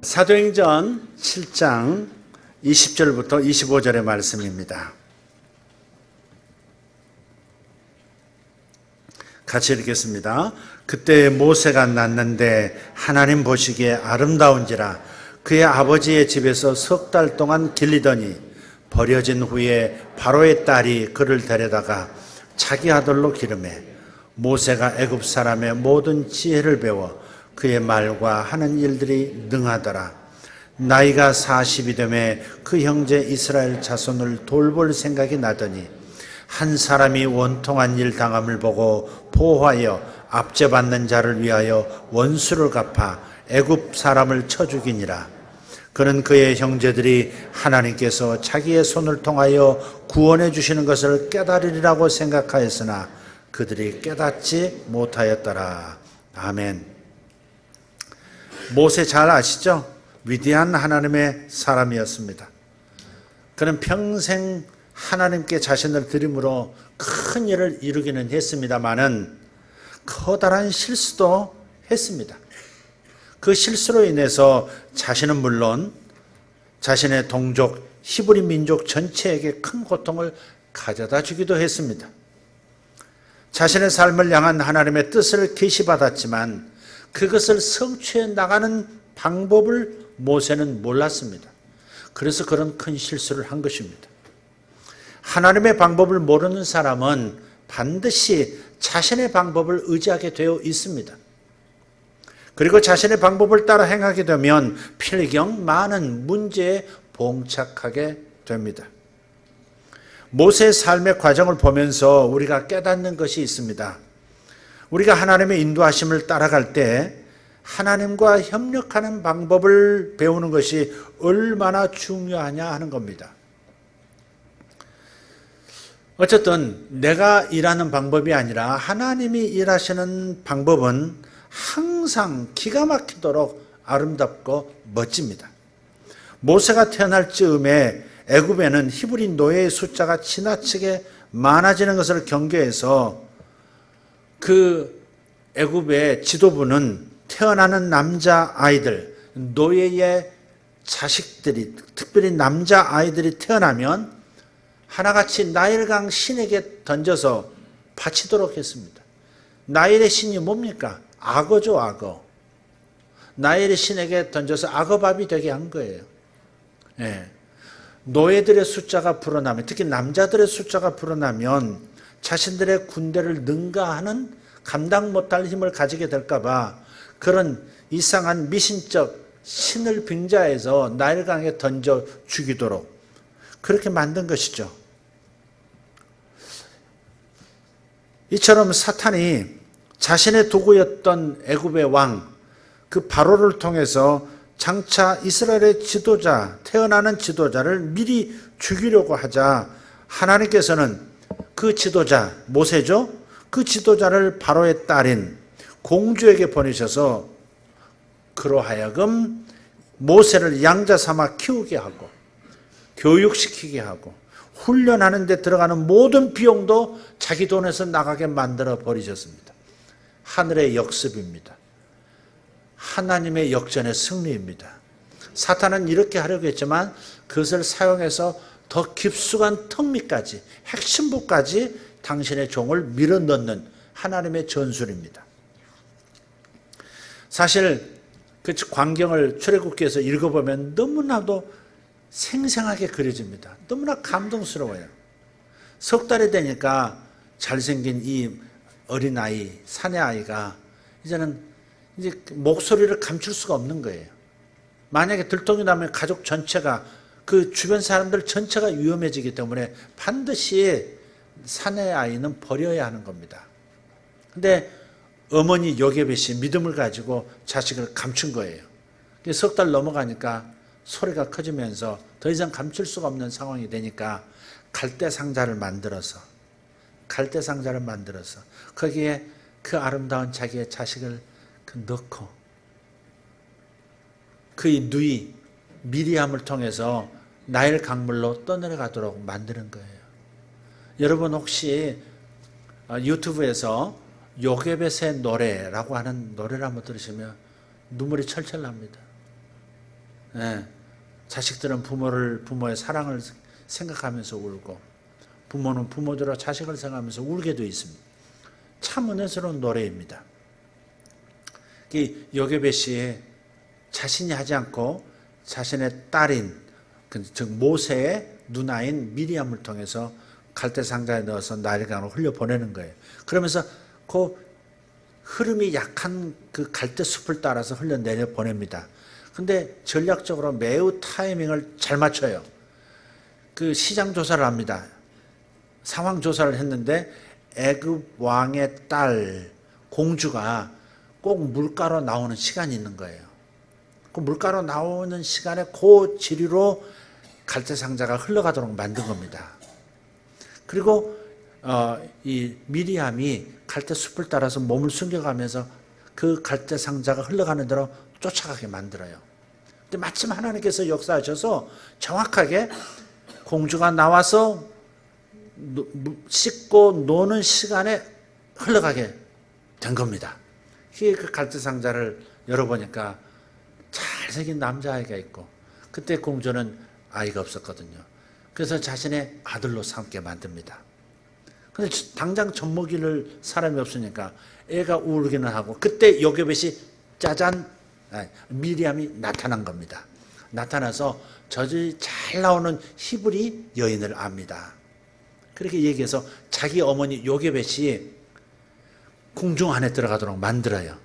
사도행전 7장 20절부터 25절의 말씀입니다. 같이 읽겠습니다. 그때 모세가 낳는데 하나님 보시기에 아름다운지라 그의 아버지의 집에서 석 달 동안 길리더니 버려진 후에 바로의 딸이 그를 데려다가 자기 아들로 기르매 모세가 애굽 사람의 모든 지혜를 배워 그의 말과 하는 일들이 능하더라. 나이가 40이 되매 그 형제 이스라엘 자손을 돌볼 생각이 나더니 한 사람이 원통한 일 당함을 보고 보호하여 압제받는 자를 위하여 원수를 갚아 애굽 사람을 쳐 죽이니라. 그는 그의 형제들이 하나님께서 자기의 손을 통하여 구원해 주시는 것을 깨달으리라고 생각하였으나 그들이 깨닫지 못하였더라. 아멘. 모세 잘 아시죠? 위대한 하나님의 사람이었습니다. 그는 평생 하나님께 자신을 드림으로 큰 일을 이루기는 했습니다마는 커다란 실수도 했습니다. 그 실수로 인해서 자신은 물론 자신의 동족 히브리 민족 전체에게 큰 고통을 가져다 주기도 했습니다. 자신의 삶을 향한 하나님의 뜻을 계시받았지만 그것을 성취해 나가는 방법을 모세는 몰랐습니다. 그래서 그런 큰 실수를 한 것입니다. 하나님의 방법을 모르는 사람은 반드시 자신의 방법을 의지하게 되어 있습니다. 그리고 자신의 방법을 따라 행하게 되면 필경 많은 문제에 봉착하게 됩니다. 모세의 삶의 과정을 보면서 우리가 깨닫는 것이 있습니다. 우리가 하나님의 인도하심을 따라갈 때 하나님과 협력하는 방법을 배우는 것이 얼마나 중요하냐 하는 겁니다. 어쨌든 내가 일하는 방법이 아니라 하나님이 일하시는 방법은 항상 기가 막히도록 아름답고 멋집니다. 모세가 태어날 즈음에 애굽에는 히브리 노예의 숫자가 지나치게 많아지는 것을 경계해서 그 애굽의 지도부는 태어나는 남자아이들, 노예의 자식들이, 특별히 남자아이들이 태어나면 하나같이 나일강 신에게 던져서 바치도록 했습니다. 나일의 신이 뭡니까? 악어죠, 악어. 나일의 신에게 던져서 악어밥이 되게 한 거예요. 예. 노예들의 숫자가 불어나면, 특히 남자들의 숫자가 불어나면 자신들의 군대를 능가하는 감당 못할 힘을 가지게 될까봐 그런 이상한 미신적 신을 빙자해서 나일강에 던져 죽이도록 그렇게 만든 것이죠. 이처럼 사탄이 자신의 도구였던 애굽의 왕, 그 바로를 통해서 장차 이스라엘의 지도자, 태어나는 지도자를 미리 죽이려고 하자 하나님께서는 그 지도자, 모세죠? 그 지도자를 바로의 딸인 공주에게 보내셔서 그로 하여금 모세를 양자 삼아 키우게 하고 교육시키게 하고 훈련하는 데 들어가는 모든 비용도 자기 돈에서 나가게 만들어 버리셨습니다. 하늘의 역습입니다. 하나님의 역전의 승리입니다. 사탄은 이렇게 하려고 했지만 그것을 사용해서 더 깊숙한 턱밑까지, 핵심부까지 당신의 종을 밀어넣는 하나님의 전술입니다. 사실 그 광경을 출애굽기에서 읽어보면 너무나도 생생하게 그려집니다. 너무나 감동스러워요. 석 달이 되니까 잘생긴 이 어린아이, 사내아이가 이제는 이제 목소리를 감출 수가 없는 거예요. 만약에 들통이 나면 가족 전체가, 그 주변 사람들 전체가 위험해지기 때문에 반드시 사내아이는 버려야 하는 겁니다. 근데 어머니 요게벳이 믿음을 가지고 자식을 감춘 거예요. 석 달 넘어가니까 소리가 커지면서 더 이상 감출 수가 없는 상황이 되니까 갈대 상자를 만들어서 거기에 그 아름다운 자기의 자식을 넣고 그의 누이 미리암을 통해서 나일 강물로 떠내려가도록 만드는 거예요. 여러분 혹시 유튜브에서 요게벳의 노래라고 하는 노래를 한번 들으시면 눈물이 철철 납니다. 예, 자식들은 부모의 사랑을 생각하면서 울고, 부모는 부모대로 자식을 생각하면서 울게 되어 있습니다. 참 은혜스러운 노래입니다. 이 요게벳이 자신이 하지 않고 자신의 딸인, 즉 모세의 누나인 미리암을 통해서 갈대 상자에 넣어서 나일강으로 흘려보내는 거예요. 그러면서 그 흐름이 약한 그 갈대 숲을 따라서 흘려내려 보냅니다. 근데 전략적으로 매우 타이밍을 잘 맞춰요. 그 시장 조사를 합니다. 상황 조사를 했는데 애굽 왕의 딸 공주가 꼭 물가로 나오는 시간이 있는 거예요. 그 물가로 나오는 시간에 그 지리로 갈대 상자가 흘러가도록 만든 겁니다. 그리고 이 미리암이 갈대 숲을 따라서 몸을 숨겨가면서 그 갈대 상자가 흘러가는 대로 쫓아가게 만들어요. 근데 마침 하나님께서 역사하셔서 정확하게 공주가 나와서 씻고 노는 시간에 흘러가게 된 겁니다. 그 갈대 상자를 열어보니까 잘생긴 남자아이가 있고, 그때 공주는 아이가 없었거든요. 그래서 자신의 아들로 삼게 만듭니다. 근데 당장 젖먹이를 사람이 없으니까 애가 울기는 하고, 그때 요게벳이 짜잔, 미리암이 나타난 겁니다. 나타나서 저절이 잘 나오는 히브리 여인을 압니다. 그렇게 얘기해서 자기 어머니 요게벳이 궁중 안에 들어가도록 만들어요.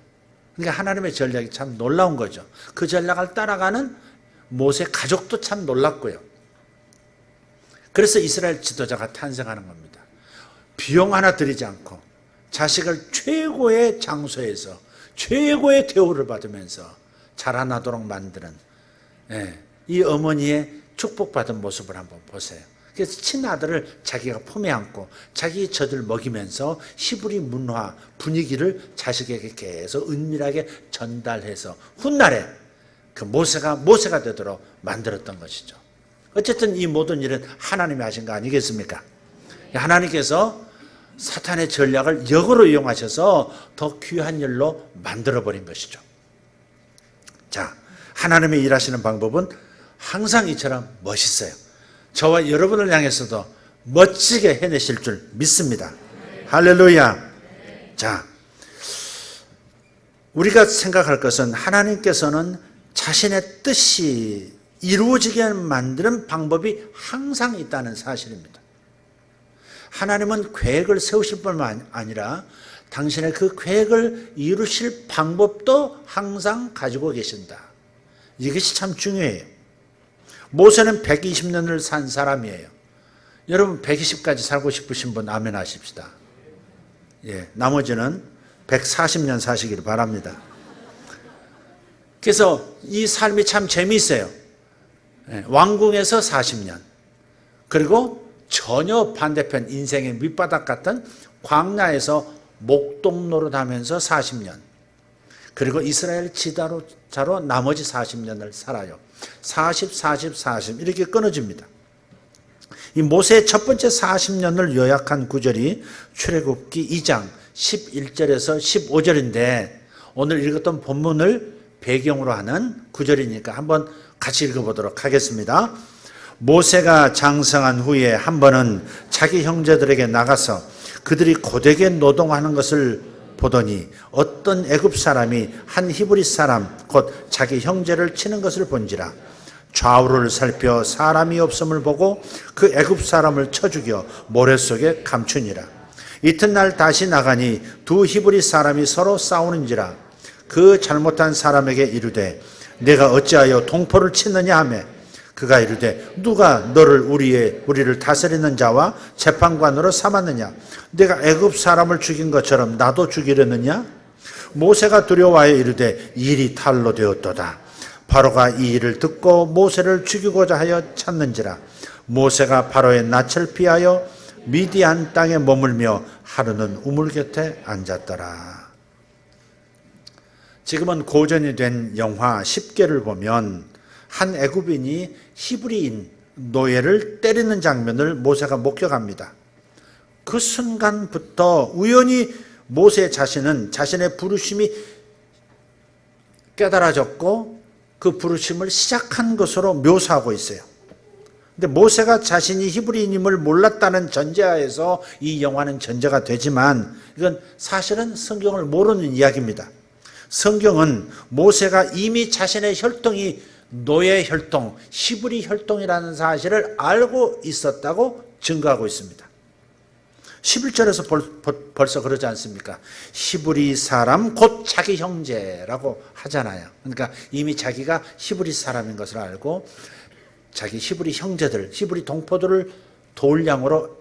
그러니까 하나님의 전략이 참 놀라운 거죠. 그 전략을 따라가는 모세 가족도 참 놀랐고요. 그래서 이스라엘 지도자가 탄생하는 겁니다. 비용 하나 들이지 않고 자식을 최고의 장소에서 최고의 대우를 받으면서 자라나도록 만드는, 이 어머니의 축복받은 모습을 한번 보세요. 그래서 친아들을 자기가 품에 안고 자기 젖을 먹이면서 히브리 문화 분위기를 자식에게 계속 은밀하게 전달해서 훗날에 그 모세가 되도록 만들었던 것이죠. 어쨌든 이 모든 일은 하나님이 하신 거 아니겠습니까? 하나님께서 사탄의 전략을 역으로 이용하셔서 더 귀한 일로 만들어버린 것이죠. 자, 하나님의 일하시는 방법은 항상 이처럼 멋있어요. 저와 여러분을 향해서도 멋지게 해내실 줄 믿습니다. 할렐루야. 자, 우리가 생각할 것은 하나님께서는 자신의 뜻이 이루어지게 만드는 방법이 항상 있다는 사실입니다. 하나님은 계획을 세우실 뿐만 아니라 당신의 그 계획을 이루실 방법도 항상 가지고 계신다. 이것이 참 중요해요. 모세는 120년을 산 사람이에요. 여러분 120까지 살고 싶으신 분 아멘 하십시다. 나머지는 140년 사시기를 바랍니다. 그래서 이 삶이 참 재미있어요. 왕궁에서 40년, 그리고 전혀 반대편 인생의 밑바닥 같은 광야에서 목동 노릇하면서 40년, 그리고 이스라엘 지도자로 나머지 40년을 살아요. 40 이렇게 끊어집니다. 이 모세의 첫 번째 40년을 요약한 구절이 출애굽기 2장 11절에서 15절인데 오늘 읽었던 본문을 배경으로 하는 구절이니까 한번 같이 읽어보도록 하겠습니다. 모세가 장성한 후에 한 번은 자기 형제들에게 나가서 그들이 고되게 노동하는 것을 보더니 어떤 애굽 사람이 한 히브리 사람 곧 자기 형제를 치는 것을 본지라. 좌우를 살펴 사람이 없음을 보고 그 애굽 사람을 쳐 죽여 모래 속에 감추니라. 이튿날 다시 나가니 두 히브리 사람이 서로 싸우는지라. 그 잘못한 사람에게 이르되 내가 어찌하여 동포를 치느냐 하매 그가 이르되 누가 너를 우리를 다스리는 자와 재판관으로 삼았느냐? 내가 애굽 사람을 죽인 것처럼 나도 죽이려느냐? 모세가 두려워하여 이르되 일이 탈로 되었도다. 바로가 이 일을 듣고 모세를 죽이고자 하여 찾는지라. 모세가 바로의 낯을 피하여 미디안 땅에 머물며 하루는 우물 곁에 앉았더라. 지금은 고전이 된 영화 10개를 보면 한 애굽인이 히브리인 노예를 때리는 장면을 모세가 목격합니다. 그 순간부터 우연히 모세 자신은 자신의 부르심이 깨달아졌고 그 부르심을 시작한 것으로 묘사하고 있어요. 근데 모세가 자신이 히브리인임을 몰랐다는 전제하에서 이 영화는 전제가 되지만 이건 사실은 성경을 모르는 이야기입니다. 성경은 모세가 이미 자신의 혈통이 노예 혈통, 히브리 혈통이라는 사실을 알고 있었다고 증거하고 있습니다. 11절에서 벌써 그러지 않습니까? 히브리 사람 곧 자기 형제라고 하잖아요. 그러니까 이미 자기가 히브리 사람인 것을 알고 자기 히브리 형제들, 히브리 동포들을 도울 양으로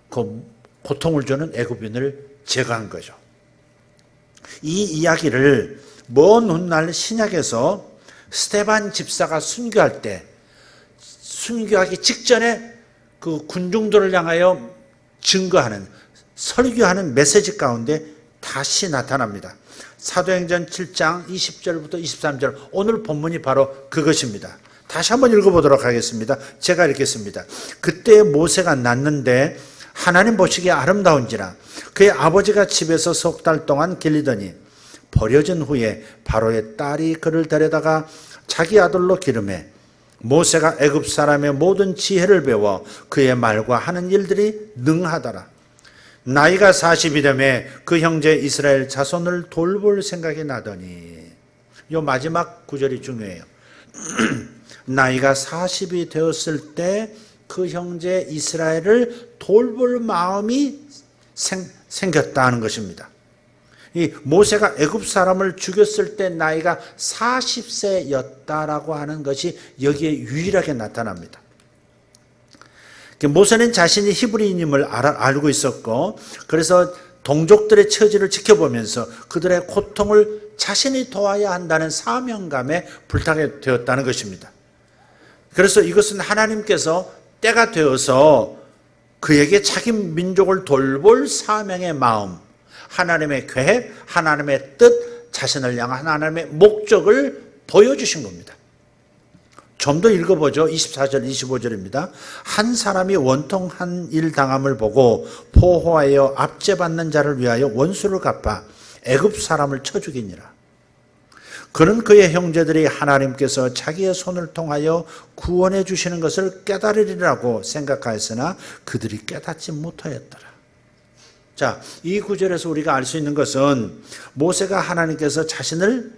그 고통을 주는 애굽인을 제거한 거죠. 이 이야기를 먼 훗날 신약에서 스데반 집사가 순교할 때, 순교하기 직전에 그 군중들을 향하여 증거하는, 설교하는 메시지 가운데 다시 나타납니다. 사도행전 7장 20절부터 23절, 오늘 본문이 바로 그것입니다. 다시 한번 읽어보도록 하겠습니다. 제가 읽겠습니다. 그때 모세가 낳는데 하나님 보시기에 아름다운지라 그의 아버지가 집에서 석 달 동안 길리더니 버려진 후에 바로의 딸이 그를 데려다가 자기 아들로 기르매 모세가 애굽 사람의 모든 지혜를 배워 그의 말과 하는 일들이 능하더라. 나이가 40이 되매 그 형제 이스라엘 자손을 돌볼 생각이 나더니, 이 마지막 구절이 중요해요. 나이가 40이 되었을 때 그 형제 이스라엘을 돌볼 마음이 생겼다는 것입니다. 이 모세가 애굽 사람을 죽였을 때 나이가 40세였다라고 하는 것이 여기에 유일하게 나타납니다. 모세는 자신이 히브리인임을 알고 있었고, 그래서 동족들의 처지를 지켜보면서 그들의 고통을 자신이 도와야 한다는 사명감에 불타게 되었다는 것입니다. 그래서 이것은 하나님께서 때가 되어서 그에게 자기 민족을 돌볼 사명의 마음, 하나님의 계획, 하나님의 뜻, 자신을 향한 하나님의 목적을 보여주신 겁니다. 좀 더 읽어보죠. 24절, 25절입니다. 한 사람이 원통한 일 당함을 보고 포호하여 압제받는 자를 위하여 원수를 갚아 애굽 사람을 쳐 죽이니라. 그는 그의 형제들이 하나님께서 자기의 손을 통하여 구원해 주시는 것을 깨달으리라고 생각하였으나 그들이 깨닫지 못하였더라. 자, 이 구절에서 우리가 알 수 있는 것은 모세가 하나님께서 자신을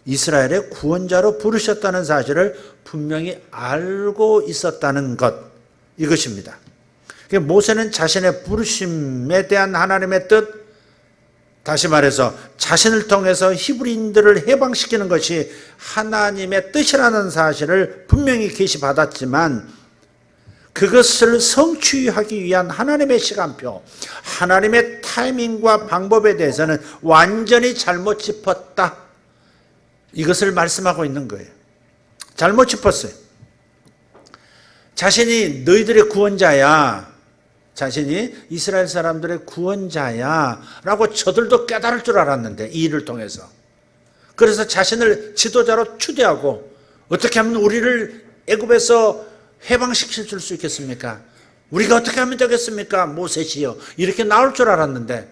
이스라엘의 구원자로 부르셨다는 사실을 분명히 알고 있었다는 것, 이것입니다. 모세는 자신의 부르심에 대한 하나님의 뜻, 다시 말해서 자신을 통해서 히브리인들을 해방시키는 것이 하나님의 뜻이라는 사실을 분명히 계시받았지만 그것을 성취하기 위한 하나님의 시간표, 하나님의 타이밍과 방법에 대해서는 완전히 잘못 짚었다. 이것을 말씀하고 있는 거예요. 잘못 짚었어요. 자신이 너희들의 구원자야, 자신이 이스라엘 사람들의 구원자야 라고 저들도 깨달을 줄 알았는데, 이 일을 통해서. 그래서 자신을 지도자로 추대하고 어떻게 하면 우리를 애굽에서 해방시킬 수 있겠습니까? 우리가 어떻게 하면 되겠습니까? 모세시여, 이렇게 나올 줄 알았는데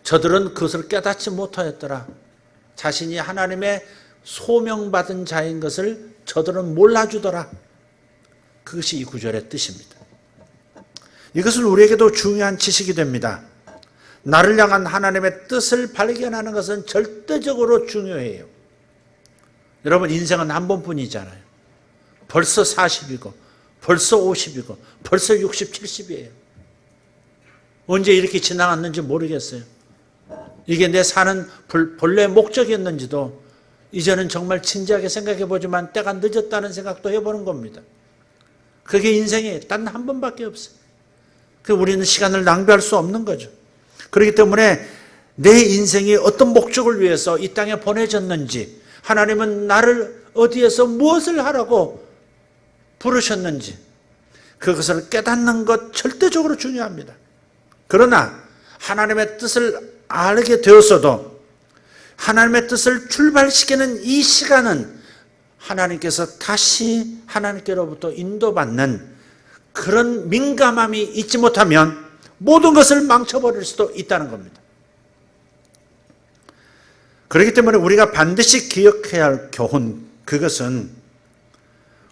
저들은 그것을 깨닫지 못하였더라. 자신이 하나님의 소명받은 자인 것을 저들은 몰라주더라. 그것이 이 구절의 뜻입니다. 이것은 우리에게도 중요한 지식이 됩니다. 나를 향한 하나님의 뜻을 발견하는 것은 절대적으로 중요해요. 여러분, 인생은 한 번뿐이잖아요. 벌써 40이고 벌써 50이고 벌써 60, 70이에요. 언제 이렇게 지나갔는지 모르겠어요. 이게 내 사는 본래 목적이었는지도 이제는 정말 진지하게 생각해 보지만 때가 늦었다는 생각도 해보는 겁니다. 그게 인생이 단 한 번밖에 없어요. 우리는 시간을 낭비할 수 없는 거죠. 그렇기 때문에 내 인생이 어떤 목적을 위해서 이 땅에 보내졌는지, 하나님은 나를 어디에서 무엇을 하라고 부르셨는지, 그것을 깨닫는 것 절대적으로 중요합니다. 그러나 하나님의 뜻을 알게 되었어도 하나님의 뜻을 출발시키는 이 시간은 하나님께서 다시 하나님께로부터 인도받는 그런 민감함이 있지 못하면 모든 것을 망쳐버릴 수도 있다는 겁니다. 그렇기 때문에 우리가 반드시 기억해야 할 교훈, 그것은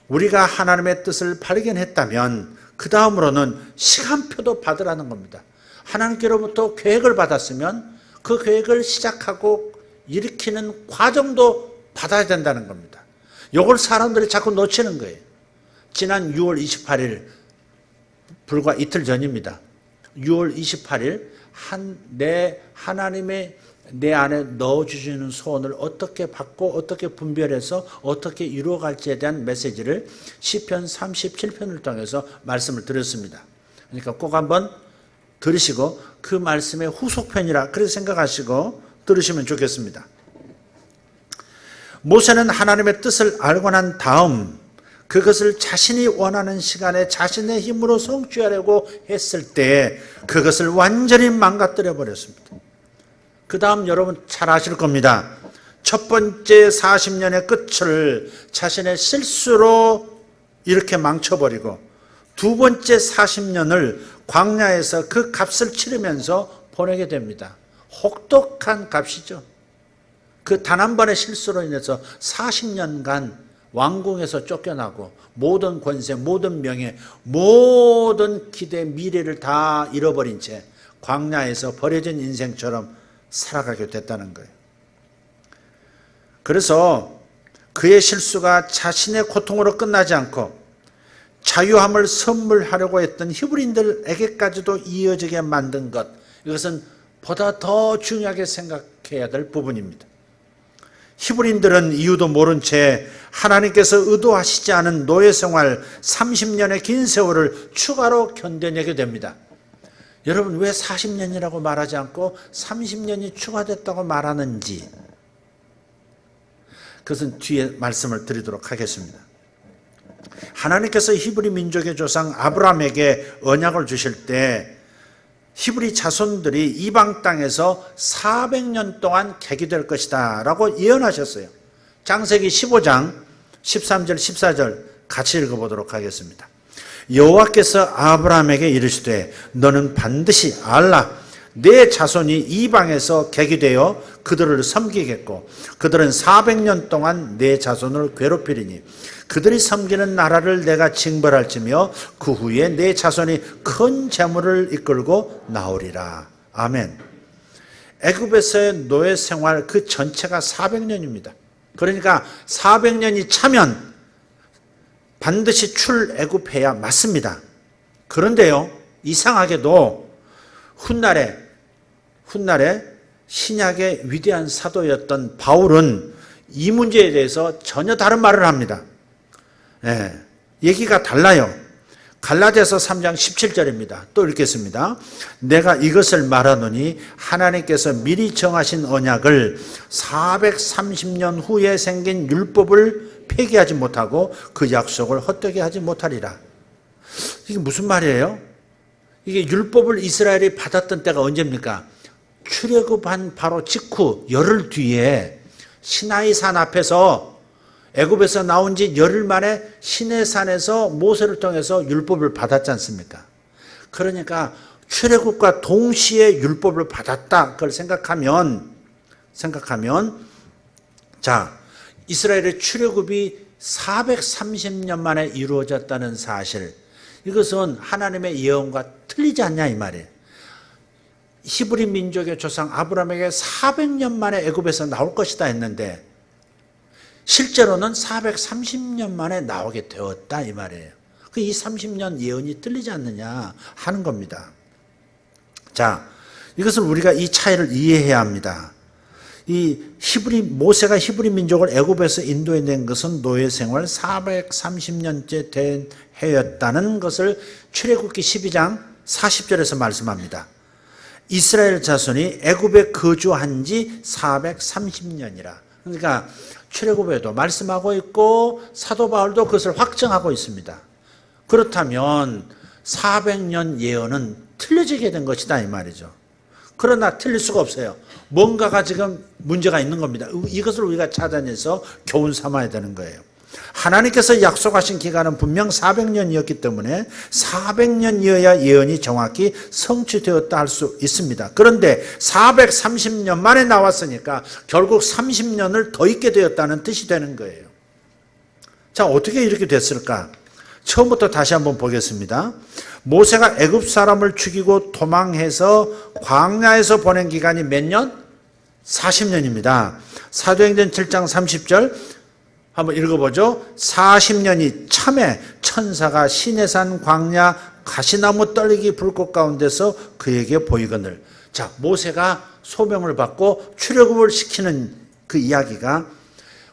우리가 하나님의 뜻을 발견했다면 그 다음으로는 시간표도 받으라는 겁니다. 하나님께로부터 계획을 받았으면 그 계획을 시작하고 일으키는 과정도 받아야 된다는 겁니다. 이걸 사람들이 자꾸 놓치는 거예요. 지난 6월 28일, 불과 이틀 전입니다. 6월 28일 하나님의 내 안에 넣어주시는 소원을 어떻게 받고 어떻게 분별해서 어떻게 이루어갈지에 대한 메시지를 시편 37편을 통해서 말씀을 드렸습니다. 그러니까 꼭 한번 들으시고 그 말씀의 후속편이라 그렇게 생각하시고 들으시면 좋겠습니다. 모세는 하나님의 뜻을 알고 난 다음 그것을 자신이 원하는 시간에 자신의 힘으로 성취하려고 했을 때 그것을 완전히 망가뜨려 버렸습니다. 그 다음 여러분 잘 아실 겁니다. 첫 번째 40년의 끝을 자신의 실수로 이렇게 망쳐버리고 두 번째 40년을 광야에서 그 값을 치르면서 보내게 됩니다. 혹독한 값이죠. 그 단 한 번의 실수로 인해서 40년간 왕궁에서 쫓겨나고 모든 권세, 모든 명예, 모든 기대, 미래를 다 잃어버린 채 광야에서 버려진 인생처럼 살아가게 됐다는 거예요. 그래서 그의 실수가 자신의 고통으로 끝나지 않고 자유함을 선물하려고 했던 히브리인들에게까지도 이어지게 만든 것, 이것은 보다 더 중요하게 생각해야 될 부분입니다. 히브리인들은 이유도 모른 채 하나님께서 의도하시지 않은 노예 생활 30년의 긴 세월을 추가로 견뎌내게 됩니다. 여러분 왜 40년이라고 말하지 않고 30년이 추가됐다고 말하는지, 그것은 뒤에 말씀을 드리도록 하겠습니다. 하나님께서 히브리 민족의 조상 아브라함에게 언약을 주실 때 히브리 자손들이 이방 땅에서 400년 동안 객이될 것이다 라고 예언하셨어요. 창세기 15장 13절 14절 같이 읽어보도록 하겠습니다. 여호와께서 아브라함에게 이르시되 너는 반드시 알라. 내 자손이 이방에서 객이 되어 그들을 섬기겠고 그들은 400년 동안 내 자손을 괴롭히리니 그들이 섬기는 나라를 내가 징벌할지며 그 후에 내 자손이 큰 재물을 이끌고 나오리라. 아멘. 애굽에서의 노예 생활 그 전체가 400년입니다. 그러니까 400년이 차면 반드시 출애굽해야 맞습니다. 그런데요, 이상하게도 훗날에 신약의 위대한 사도였던 바울은 이 문제에 대해서 전혀 다른 말을 합니다. 얘기가 달라요. 갈라디아서 3장 17절입니다. 또 읽겠습니다. 내가 이것을 말하노니 하나님께서 미리 정하신 언약을 430년 후에 생긴 율법을 폐기하지 못하고 그 약속을 헛되게 하지 못하리라. 이게 무슨 말이에요? 이게 율법을 이스라엘이 받았던 때가 언제입니까? 출애굽한 바로 직후 열흘 뒤에 시나이산 앞에서 애굽에서 나온 지 열흘 만에 시내산에서 모세를 통해서 율법을 받았지 않습니까? 그러니까 출애굽과 동시에 율법을 받았다 그걸 생각하면 자, 이스라엘의 출애굽이 430년 만에 이루어졌다는 사실, 이것은 하나님의 예언과 틀리지 않냐 이 말이에요. 히브리 민족의 조상 아브라함에게 400년 만에 애굽에서 나올 것이다 했는데 실제로는 430년 만에 나오게 되었다 이 말이에요. 이 30년 예언이 틀리지 않느냐 하는 겁니다. 자, 이것을 우리가 이 차이를 이해해야 합니다. 모세가 히브리 민족을 애굽에서 인도해낸 것은 노예 생활 430년째 된 해였다는 것을 출애굽기 12장 40절에서 말씀합니다. 이스라엘 자손이 애굽에 거주한 지 430년이라. 그러니까 출애굽에도 말씀하고 있고 사도 바울도 그것을 확정하고 있습니다. 그렇다면 400년 예언은 틀려지게 된 것이다 이 말이죠. 그러나 틀릴 수가 없어요. 뭔가가 지금 문제가 있는 겁니다. 이것을 우리가 찾아내서 교훈 삼아야 되는 거예요. 하나님께서 약속하신 기간은 분명 400년이었기 때문에 400년이어야 예언이 정확히 성취되었다 할 수 있습니다. 그런데 430년 만에 나왔으니까 결국 30년을 더 있게 되었다는 뜻이 되는 거예요. 자, 어떻게 이렇게 됐을까? 처음부터 다시 한번 보겠습니다. 모세가 애굽 사람을 죽이고 도망해서 광야에서 보낸 기간이 몇 년? 40년입니다. 사도행전 7장 30절 한번 읽어보죠. 40년이 참에 천사가 시내산 광야 가시나무 떨기 불꽃 가운데서 그에게 보이거늘. 자, 모세가 소명을 받고 출애굽을 시키는 그 이야기가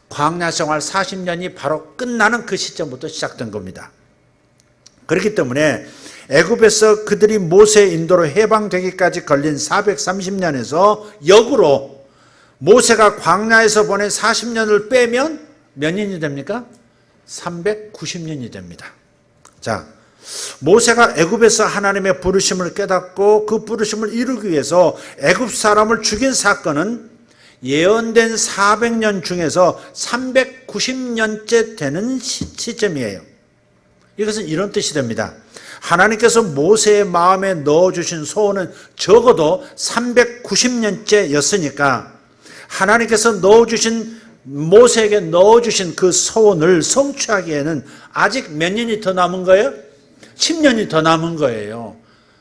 광야 생활 40년이 바로 끝나는 그 시점부터 시작된 겁니다. 그렇기 때문에 애굽에서 그들이 모세의 인도로 해방되기까지 걸린 430년에서 역으로 모세가 광야에서 보낸 40년을 빼면 몇 년이 됩니까? 390년이 됩니다. 자, 모세가 애굽에서 하나님의 부르심을 깨닫고 그 부르심을 이루기 위해서 애굽 사람을 죽인 사건은 예언된 400년 중에서 390년째 되는 시점이에요. 이것은 이런 뜻이 됩니다. 하나님께서 모세의 마음에 넣어주신 소원은 적어도 390년째였으니까 하나님께서 모세에게 넣어주신 그 소원을 성취하기에는 아직 몇 년이 더 남은 거예요? 10년이 더 남은 거예요.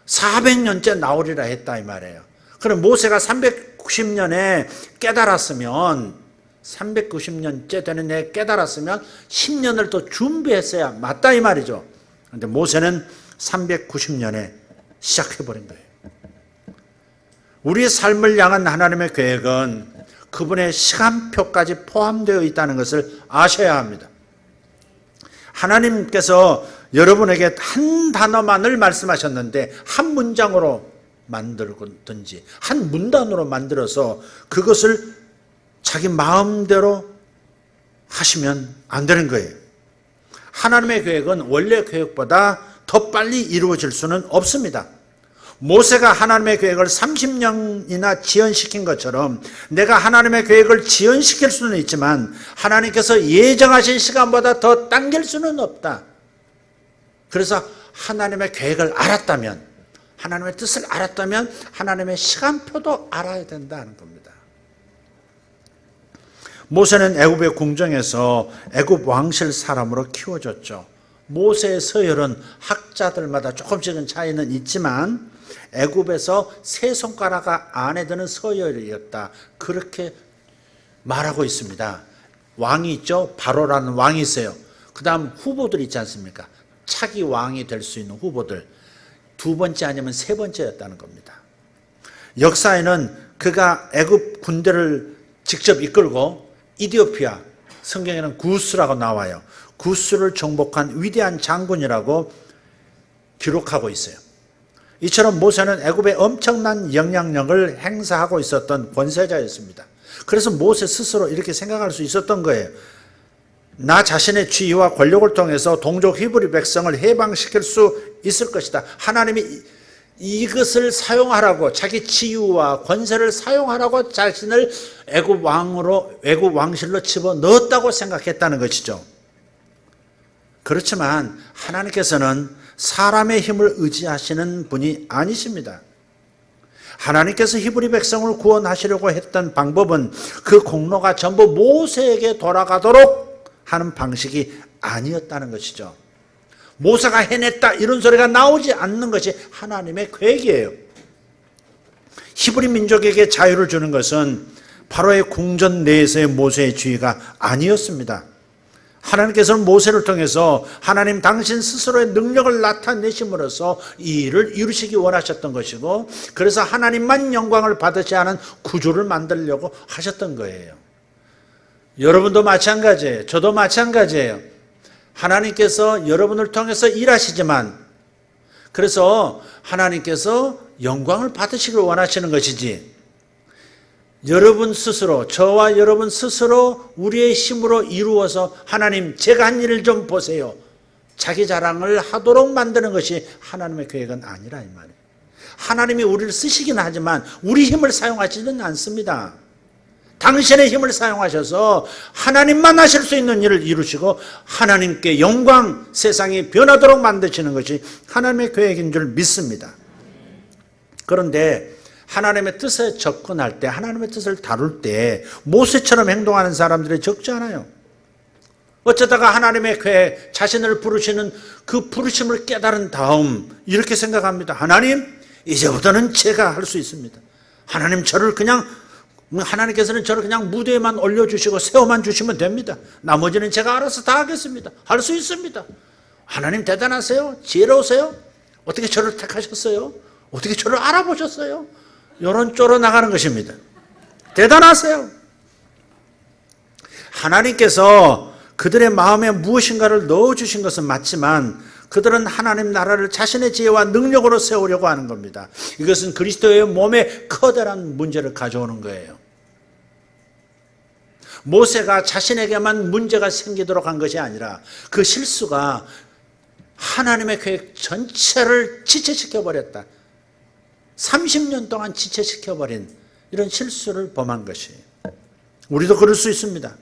400년째 나오리라 했다 이 말이에요. 그럼 모세가 390년에 깨달았으면 390년째 되는 해 깨달았으면 10년을 더 준비했어야 맞다 이 말이죠. 그런데 모세는 390년에 시작해버린 거예요. 우리의 삶을 향한 하나님의 계획은 그분의 시간표까지 포함되어 있다는 것을 아셔야 합니다. 하나님께서 여러분에게 한 단어만을 말씀하셨는데 한 문장으로 만들든지 한 문단으로 만들어서 그것을 자기 마음대로 하시면 안 되는 거예요. 하나님의 계획은 원래 계획보다 더 빨리 이루어질 수는 없습니다. 모세가 하나님의 계획을 30년이나 지연시킨 것처럼 내가 하나님의 계획을 지연시킬 수는 있지만 하나님께서 예정하신 시간보다 더 당길 수는 없다. 그래서 하나님의 계획을 알았다면, 하나님의 뜻을 알았다면 하나님의 시간표도 알아야 된다는 겁니다. 모세는 애굽의 궁정에서 애굽 왕실 사람으로 키워졌죠. 모세의 서열은 학자들마다 조금씩은 차이는 있지만 애굽에서 세 손가락 안에 드는 서열이었다. 그렇게 말하고 있습니다. 왕이 있죠. 바로라는 왕이 있어요. 그 다음 후보들 있지 않습니까? 차기 왕이 될 수 있는 후보들. 두 번째 아니면 세 번째였다는 겁니다. 역사에는 그가 애굽 군대를 직접 이끌고 이디오피아, 성경에는 구스라고 나와요. 구스를 정복한 위대한 장군이라고 기록하고 있어요. 이처럼 모세는 애굽에 엄청난 영향력을 행사하고 있었던 권세자였습니다. 그래서 모세 스스로 이렇게 생각할 수 있었던 거예요. 나 자신의 지위와 권력을 통해서 동족 히브리 백성을 해방시킬 수 있을 것이다. 하나님이 이것을 사용하라고, 자기 지위와 권세를 사용하라고 자신을 애굽 왕실로 집어넣었다고 생각했다는 것이죠. 그렇지만 하나님께서는 사람의 힘을 의지하시는 분이 아니십니다. 하나님께서 히브리 백성을 구원하시려고 했던 방법은 그 공로가 전부 모세에게 돌아가도록 하는 방식이 아니었다는 것이죠. 모세가 해냈다 이런 소리가 나오지 않는 것이 하나님의 계획이에요. 히브리 민족에게 자유를 주는 것은 바로의 궁전 내에서의 모세의 지위가 아니었습니다. 하나님께서는 모세를 통해서 하나님 당신 스스로의 능력을 나타내심으로써 이 일을 이루시기 원하셨던 것이고, 그래서 하나님만 영광을 받으셔야 하는 구조를 만들려고 하셨던 거예요. 여러분도 마찬가지예요. 저도 마찬가지예요. 하나님께서 여러분을 통해서 일하시지만, 그래서 하나님께서 영광을 받으시길 원하시는 것이지, 여러분 스스로, 저와 여러분 스스로 우리의 힘으로 이루어서 하나님 제가 한 일을 좀 보세요, 자기 자랑을 하도록 만드는 것이 하나님의 계획은 아니라 이 말이에요. 하나님이 우리를 쓰시긴 하지만 우리 힘을 사용하지는 않습니다. 당신의 힘을 사용하셔서 하나님만 하실 수 있는 일을 이루시고 하나님께 영광, 세상이 변하도록 만드시는 것이 하나님의 계획인 줄 믿습니다. 그런데 하나님의 뜻에 접근할 때, 하나님의 뜻을 다룰 때 모세처럼 행동하는 사람들이 적지 않아요. 어쩌다가 하나님의 계획, 자신을 부르시는 그 부르심을 깨달은 다음 이렇게 생각합니다. 하나님, 이제부터는 제가 할 수 있습니다. 하나님께서는 저를 그냥 무대에만 올려주시고 세워만 주시면 됩니다. 나머지는 제가 알아서 다 하겠습니다. 할 수 있습니다. 하나님 대단하세요? 지혜로우세요? 어떻게 저를 택하셨어요? 어떻게 저를 알아보셨어요? 이런 쪽으로 나가는 것입니다. 대단하세요. 하나님께서 그들의 마음에 무엇인가를 넣어주신 것은 맞지만 그들은 하나님 나라를 자신의 지혜와 능력으로 세우려고 하는 겁니다. 이것은 그리스도의 몸에 커다란 문제를 가져오는 거예요. 모세가 자신에게만 문제가 생기도록 한 것이 아니라 그 실수가 하나님의 계획 전체를 지체시켜버렸다. 30년 동안 지체시켜버린 이런 실수를 범한 것이에요. 우리도 그럴 수 있습니다.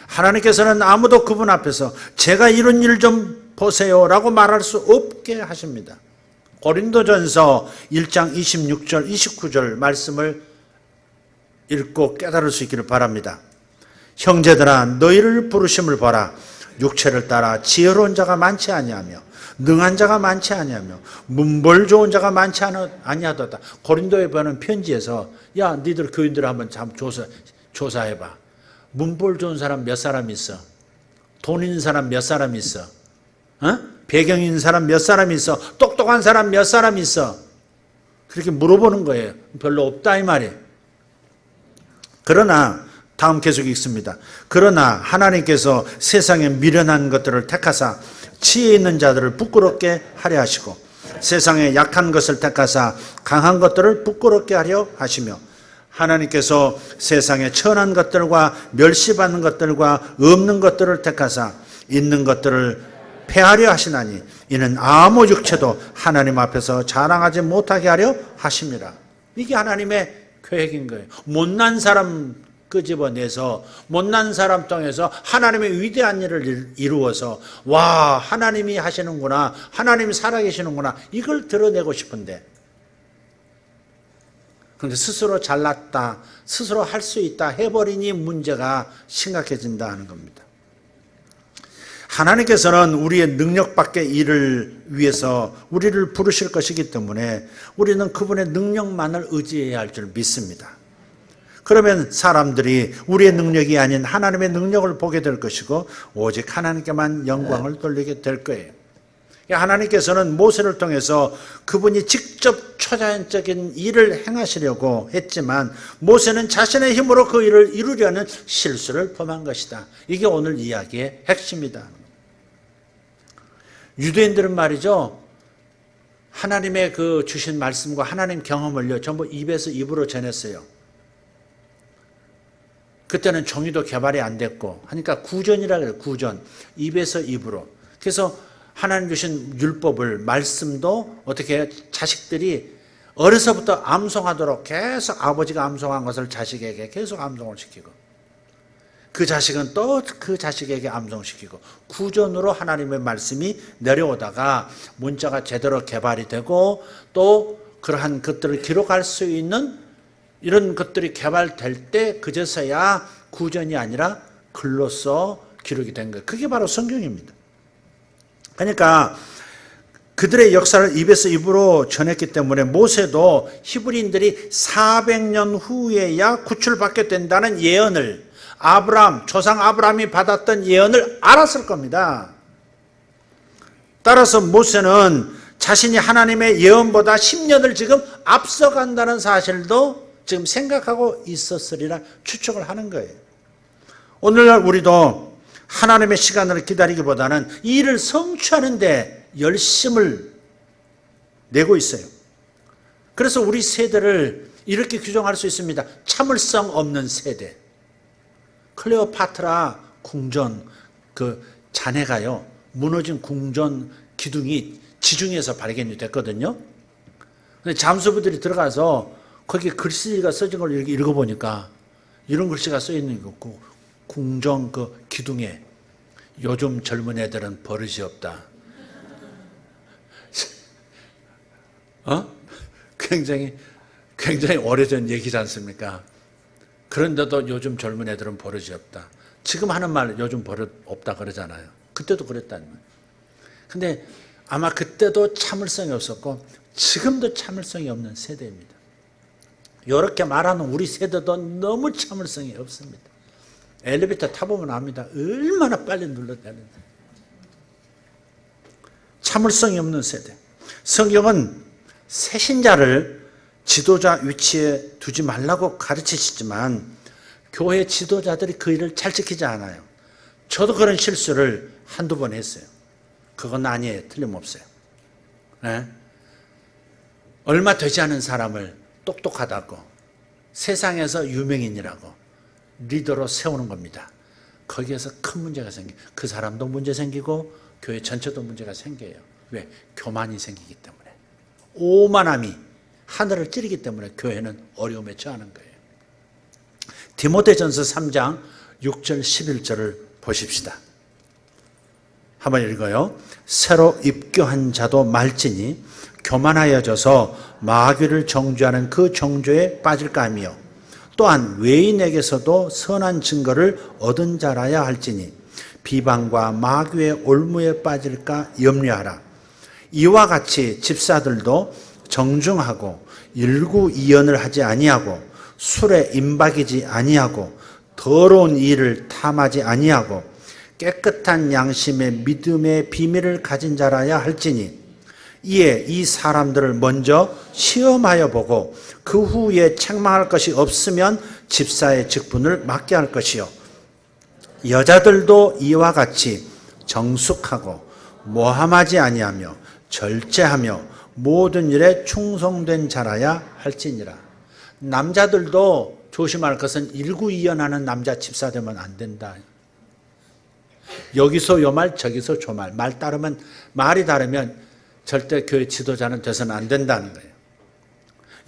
하나님께서는 아무도 그분 앞에서 제가 이런 일 좀 보세요 라고 말할 수 없게 하십니다. 고린도전서 1장 26절 29절 말씀을 읽고 깨달을 수 있기를 바랍니다. 형제들아 너희를 부르심을 보라. 육체를 따라 지혜로운 자가 많지 아니하며 능한 자가 많지 아니하며 문벌 좋은 자가 많지 아니하도다. 고린도에 보는 편지에서 야 니들 교인들 한번 조사해봐. 문벌 좋은 사람 몇 사람 있어? 돈 있는 사람 몇 사람 있어? 배경 있는 사람 몇 사람 있어? 똑똑한 사람 몇 사람 있어? 그렇게 물어보는 거예요. 별로 없다 이 말이에요. 그러나 다음 계속 읽습니다. 그러나 하나님께서 세상에 미련한 것들을 택하사 지혜 있는 자들을 부끄럽게 하려 하시고 세상에 약한 것을 택하사 강한 것들을 부끄럽게 하려 하시며 하나님께서 세상에 천한 것들과 멸시받는 것들과 없는 것들을 택하사 있는 것들을 폐하려 하시나니 이는 아무 육체도 하나님 앞에서 자랑하지 못하게 하려 하심이라. 이게 하나님의 계획인 거예요. 못난 사람 끄집어내서 못난 사람 통해서 하나님의 위대한 일을 이루어서 와 하나님이 하시는구나, 하나님이 살아계시는구나 이걸 드러내고 싶은데 그런데 스스로 잘났다, 스스로 할 수 있다 해버리니 문제가 심각해진다 하는 겁니다. 하나님께서는 우리의 능력 밖의 일을 위해서 우리를 부르실 것이기 때문에 우리는 그분의 능력만을 의지해야 할 줄 믿습니다. 그러면 사람들이 우리의 능력이 아닌 하나님의 능력을 보게 될 것이고 오직 하나님께만 영광을 돌리게 될 거예요. 하나님께서는 모세를 통해서 그분이 직접 초자연적인 일을 행하시려고 했지만 모세는 자신의 힘으로 그 일을 이루려는 실수를 범한 것이다. 이게 오늘 이야기의 핵심이다. 유대인들은 말이죠. 하나님의 그 주신 말씀과 하나님 경험을요 전부 입에서 입으로 전했어요. 그때는 종이도 개발이 안 됐고 하니까 구전이라 그래요. 구전. 입에서 입으로. 그래서 하나님 주신 율법을 말씀도 어떻게 자식들이 어려서부터 암송하도록 계속 아버지가 암송한 것을 자식에게 계속 암송을 시키고 그 자식은 또 그 자식에게 암송시키고 구전으로 하나님의 말씀이 내려오다가 문자가 제대로 개발이 되고 또 그러한 것들을 기록할 수 있는 이런 것들이 개발될 때 그제서야 구전이 아니라 글로써 기록이 된 거예요. 그게 바로 성경입니다. 그러니까 그들의 역사를 입에서 입으로 전했기 때문에 모세도 히브리인들이 400년 후에야 구출받게 된다는 예언을 조상 아브라함이 받았던 예언을 알았을 겁니다. 따라서 모세는 자신이 하나님의 예언보다 10년을 지금 앞서간다는 사실도 지금 생각하고 있었으리라 추측을 하는 거예요. 오늘날 우리도 하나님의 시간을 기다리기보다는 이 일을 성취하는 데 열심을 내고 있어요. 그래서 우리 세대를 이렇게 규정할 수 있습니다. 참을성 없는 세대. 클레오파트라 궁전 그 잔해가요. 무너진 궁전 기둥이 지중해에서 발견이 됐거든요. 근데 잠수부들이 들어가서 거기 글씨가 써진 걸 이렇게 읽어보니까 이런 글씨가 써 있는 게 없고, 궁정 그 기둥에 요즘 젊은 애들은 버릇이 없다. 굉장히 오래전 얘기지 않습니까? 그런데도 요즘 젊은 애들은 버릇이 없다. 지금 하는 말 요즘 버릇 없다 그러잖아요. 그때도 그랬다는 거예요. 근데 아마 그때도 참을성이 없었고 지금도 참을성이 없는 세대입니다. 이렇게 말하는 우리 세대도 너무 참을성이 없습니다. 엘리베이터 타보면 압니다. 얼마나 빨리 눌러대는데. 참을성이 없는 세대. 성경은 새신자를 지도자 위치에 두지 말라고 가르치시지만 교회 지도자들이 그 일을 잘 지키지 않아요. 저도 그런 실수를 한두 번 했어요. 그건 아니에요. 틀림없어요. 네? 얼마 되지 않은 사람을 똑똑하다고 세상에서 유명인이라고 리더로 세우는 겁니다. 거기에서 큰 문제가 생겨요. 그 사람도 문제 생기고 교회 전체도 문제가 생겨요. 왜? 교만이 생기기 때문에. 오만함이 하늘을 찌르기 때문에 교회는 어려움에 처하는 거예요. 디모데전서 3장 6절 11절을 보십시다. 한번 읽어요. 새로 입교한 자도 말지니 교만하여져서 마귀를 정죄하는 그 정죄에 빠질까 하며 또한 외인에게서도 선한 증거를 얻은 자라야 할지니 비방과 마귀의 올무에 빠질까 염려하라. 이와 같이 집사들도 정중하고 일구이연을 하지 아니하고 술에 임박이지 아니하고 더러운 일을 탐하지 아니하고 깨끗한 양심의 믿음의 비밀을 가진 자라야 할지니 이에 이 사람들을 먼저 시험하여 보고 그 후에 책망할 것이 없으면 집사의 직분을 맡게 할 것이요 여자들도 이와 같이 정숙하고 모함하지 아니하며 절제하며 모든 일에 충성된 자라야 할지니라. 남자들도 조심할 것은 일구이연하는 남자 집사 되면 안 된다. 여기서 요 말 저기서 저 말, 말이 다르면 절대 교회 지도자는 돼서는 안 된다는 거예요.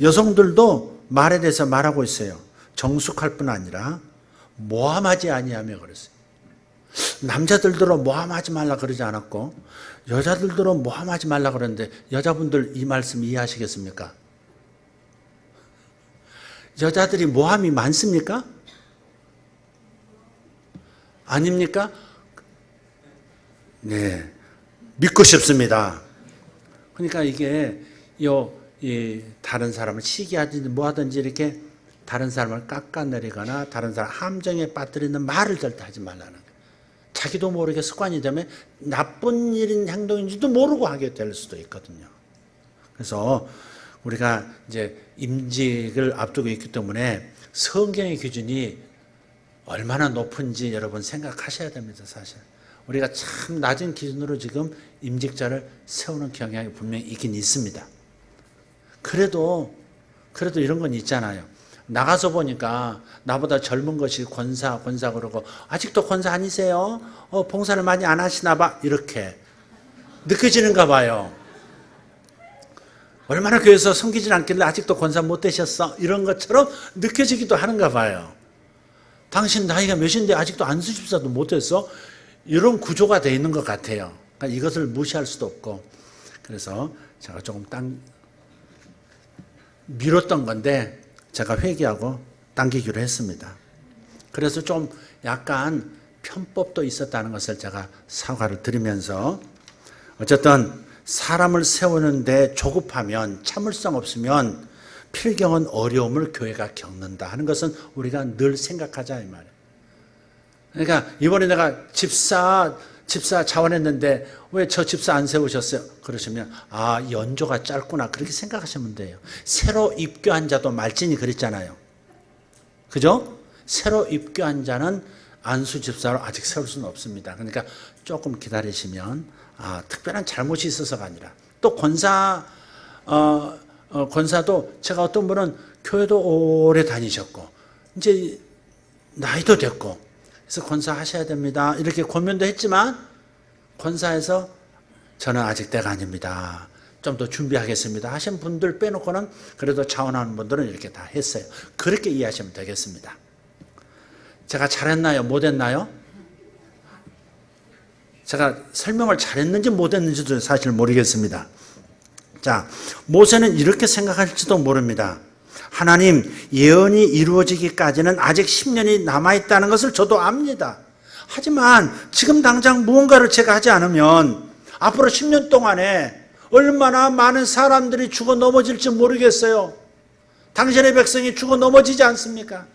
여성들도 말에 대해서 말하고 있어요. 정숙할 뿐 아니라 모함하지 아니하며 그랬어요. 남자들도 모함하지 말라 그러지 않았고 여자들도 모함하지 말라 그러는데 여자분들 이 말씀 이해하시겠습니까? 여자들이 모함이 많습니까? 아닙니까? 네, 믿고 싶습니다. 그러니까 이게 다른 사람을 시기하든지 뭐하든지 이렇게 다른 사람을 깎아내리거나 다른 사람 함정에 빠뜨리는 말을 절대 하지 말라는 거예요. 자기도 모르게 습관이 되면 나쁜 일인 행동인지도 모르고 하게 될 수도 있거든요. 그래서 우리가 이제 임직을 앞두고 있기 때문에 성경의 기준이 얼마나 높은지 여러분 생각하셔야 됩니다, 사실. 우리가 참 낮은 기준으로 지금 임직자를 세우는 경향이 분명히 있긴 있습니다. 그래도 이런 건 있잖아요. 나가서 보니까 나보다 젊은 것이 권사 그러고 아직도 권사 아니세요? 봉사를 많이 안 하시나 봐. 이렇게 느껴지는가 봐요. 얼마나 교회에서 섬기진 않길래 아직도 권사 못 되셨어? 이런 것처럼 느껴지기도 하는가 봐요. 당신 나이가 몇인데 아직도 안수집사도 못 됐어? 이런 구조가 되어 있는 것 같아요. 그러니까 이것을 무시할 수도 없고 그래서 제가 조금 미뤘던 건데 제가 회개하고 당기기로 했습니다. 그래서 좀 약간 편법도 있었다는 것을 제가 사과를 드리면서 어쨌든 사람을 세우는데 조급하면 참을성 없으면 필경은 어려움을 교회가 겪는다 하는 것은 우리가 늘 생각하자 이 말이에요. 그러니까 이번에 내가 집사 자원했는데 왜 저 집사 안 세우셨어요? 그러시면 연조가 짧구나 그렇게 생각하시면 돼요. 새로 입교한 자도 말진이 그랬잖아요. 그죠? 새로 입교한 자는 안수 집사로 아직 세울 수는 없습니다. 그러니까 조금 기다리시면 특별한 잘못이 있어서가 아니라 또 권사도 제가 어떤 분은 교회도 오래 다니셨고 이제 나이도 됐고 그래서 권사 하셔야 됩니다. 이렇게 고민도 했지만 권사에서 저는 아직 때가 아닙니다. 좀 더 준비하겠습니다. 하신 분들 빼놓고는 그래도 자원하는 분들은 이렇게 다 했어요. 그렇게 이해하시면 되겠습니다. 제가 잘했나요? 못했나요? 제가 설명을 잘했는지 못했는지도 사실 모르겠습니다. 자, 모세는 이렇게 생각할지도 모릅니다. 하나님, 예언이 이루어지기까지는 아직 10년이 남아있다는 것을 저도 압니다. 하지만 지금 당장 무언가를 제가 하지 않으면 앞으로 10년 동안에 얼마나 많은 사람들이 죽어 넘어질지 모르겠어요. 당신의 백성이 죽어 넘어지지 않습니까?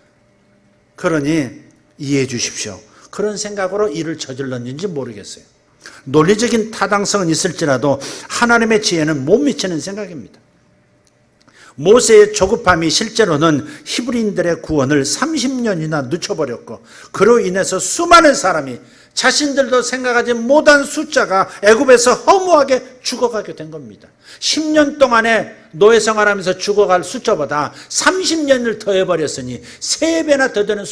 그러니 이해해 주십시오. 그런 생각으로 일을 저질렀는지 모르겠어요. 논리적인 타당성은 있을지라도 하나님의 지혜는 못 미치는 생각입니다. 모세의 조급함이 실제로는 히브리인들의 구원을 30년이나 늦춰버렸고, 그로 인해서 수많은 사람이 자신들도 생각하지 못한 숫자가 애굽에서 허무하게 죽어가게 된 겁니다. 10년 동안에 노예 생활하면서 죽어갈 숫자보다 30년을 더해버렸으니 3배나 더 되는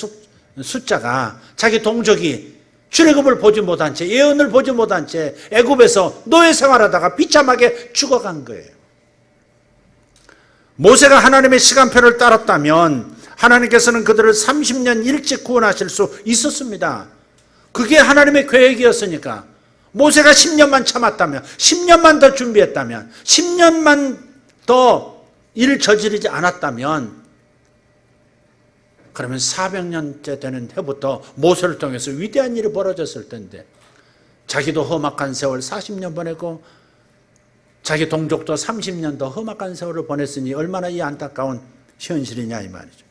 숫자가 자기 동족이 출애굽을 보지 못한 채, 예언을 보지 못한 채 애굽에서 노예 생활하다가 비참하게 죽어간 거예요. 모세가 하나님의 시간표를 따랐다면 하나님께서는 그들을 30년 일찍 구원하실 수 있었습니다. 그게 하나님의 계획이었으니까. 모세가 10년만 참았다면, 10년만 더 준비했다면, 10년만 더 일을 저지르지 않았다면, 그러면 400년째 되는 해부터 모세를 통해서 위대한 일이 벌어졌을 텐데, 자기도 험악한 세월 40년 보내고 자기 동족도 30년 더 험악한 세월을 보냈으니 얼마나 이 안타까운 현실이냐 이 말이죠.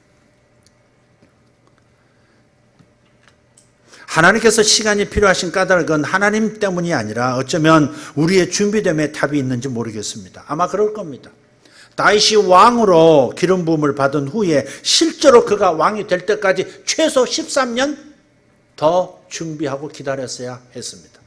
하나님께서 시간이 필요하신 까닭은 하나님 때문이 아니라 어쩌면 우리의 준비됨에 답이 있는지 모르겠습니다. 아마 그럴 겁니다. 다윗이 왕으로 기름 부음을 받은 후에 실제로 그가 왕이 될 때까지 최소 13년 더 준비하고 기다렸어야 했습니다.